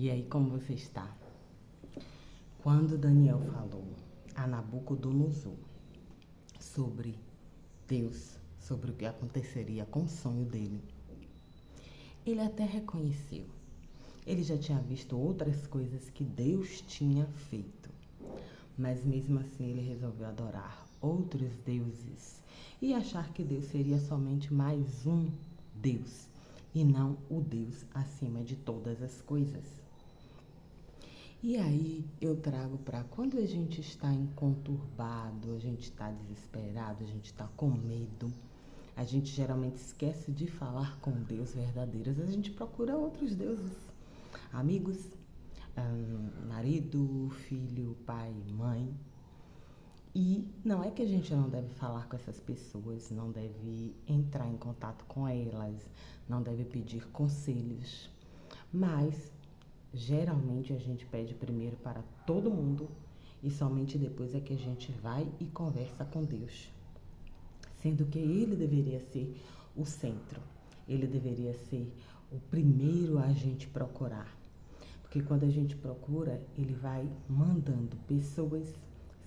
E aí, como você está? Quando Daniel falou a Nabucodonosor sobre Deus, sobre o que aconteceria com o sonho dele, ele até reconheceu. Ele já tinha visto outras coisas que Deus tinha feito, mas mesmo assim ele resolveu adorar outros deuses e achar que Deus seria somente mais um Deus e não o Deus acima de todas as coisas. E aí eu trago para quando a gente está conturbado, a gente está desesperado, a gente está com medo, a gente geralmente esquece de falar com Deus verdadeiro, a gente procura outros deuses, amigos, marido, filho, pai, mãe. E não é que a gente não deve falar com essas pessoas, não deve entrar em contato com elas, não deve pedir conselhos, mas geralmente a gente pede primeiro para todo mundo e somente depois é que a gente vai e conversa com Deus. Sendo que ele deveria ser o centro, ele deveria ser o primeiro a gente procurar. Porque quando a gente procura, ele vai mandando pessoas,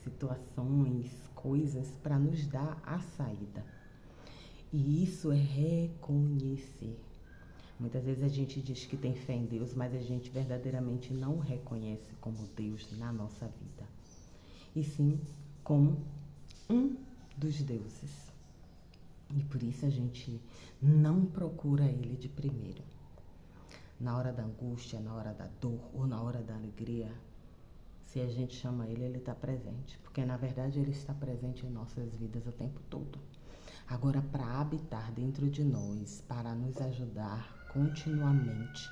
situações, coisas para nos dar a saída. E isso é reconhecer. Muitas vezes a gente diz que tem fé em Deus, mas a gente verdadeiramente não o reconhece como Deus na nossa vida. E sim como um dos deuses. E por isso a gente não procura ele de primeiro. Na hora da angústia, na hora da dor ou na hora da alegria, se a gente chama ele, ele está presente. Porque na verdade ele está presente em nossas vidas o tempo todo. Agora, para habitar dentro de nós, para nos ajudar continuamente,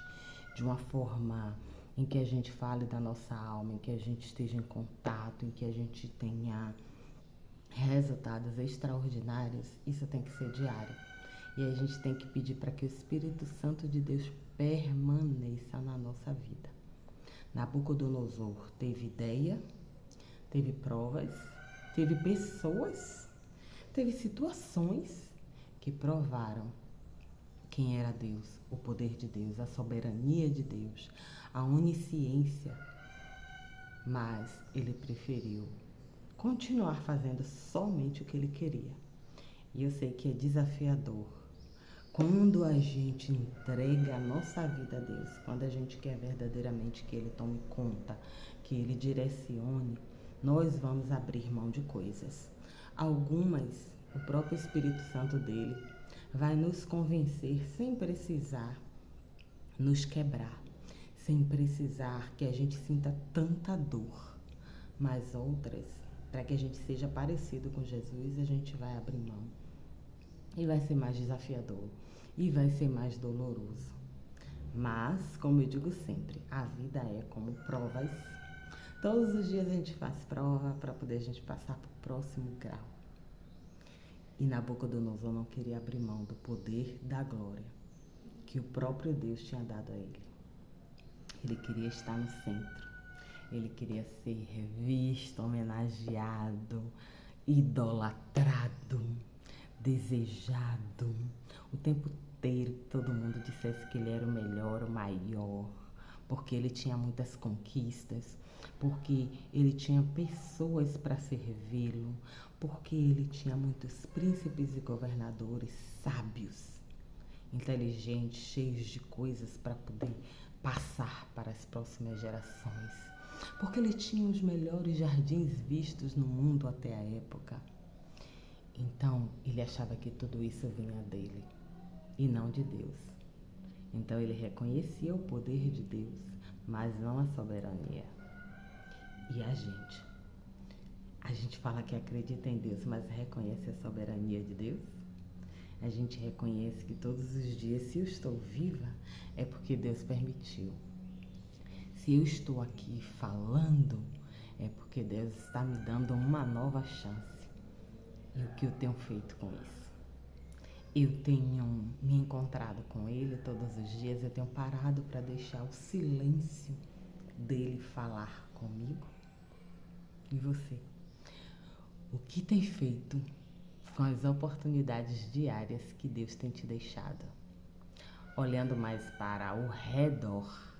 de uma forma em que a gente fale da nossa alma, em que a gente esteja em contato, em que a gente tenha resultados extraordinários, isso tem que ser diário. E a gente tem que pedir para que o Espírito Santo de Deus permaneça na nossa vida. Nabucodonosor teve ideia, teve provas, teve pessoas, teve situações que provaram quem era Deus, o poder de Deus, a soberania de Deus, a onisciência. Mas ele preferiu continuar fazendo somente o que ele queria. E eu sei que é desafiador. Quando a gente entrega a nossa vida a Deus, quando a gente quer verdadeiramente que Ele tome conta, que Ele direcione, nós vamos abrir mão de coisas. Algumas, o próprio Espírito Santo dele vai nos convencer sem precisar nos quebrar, sem precisar que a gente sinta tanta dor. Mas outras, para que a gente seja parecido com Jesus, a gente vai abrir mão. E vai ser mais desafiador. E vai ser mais doloroso. Mas, como eu digo sempre, a vida é como provas. Todos os dias a gente faz prova para poder a gente passar para o próximo grau. E Nabucodonosor não queria abrir mão do poder da glória que o próprio Deus tinha dado a ele. Ele queria estar no centro. Ele queria ser visto, homenageado, idolatrado, desejado. O tempo inteiro que todo mundo dissesse que ele era o melhor, o maior, porque ele tinha muitas conquistas, porque ele tinha pessoas para servi-lo, porque ele tinha muitos príncipes e governadores sábios, inteligentes, cheios de coisas para poder passar para as próximas gerações, porque ele tinha os melhores jardins vistos no mundo até a época. Então, ele achava que tudo isso vinha dele e não de Deus. Então, ele reconhecia o poder de Deus, mas não a soberania. E a gente? A gente fala que acredita em Deus, mas reconhece a soberania de Deus? A gente reconhece que todos os dias, se eu estou viva, é porque Deus permitiu. Se eu estou aqui falando, é porque Deus está me dando uma nova chance. E o que eu tenho feito com isso? Eu tenho me encontrado com Ele todos os dias, eu tenho parado para deixar o silêncio dele falar comigo. E você? O que tem feito com as oportunidades diárias que Deus tem te deixado? Olhando mais para o redor,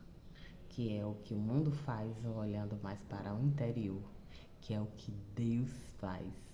que é o que o mundo faz olhando mais para o interior, que é o que Deus faz.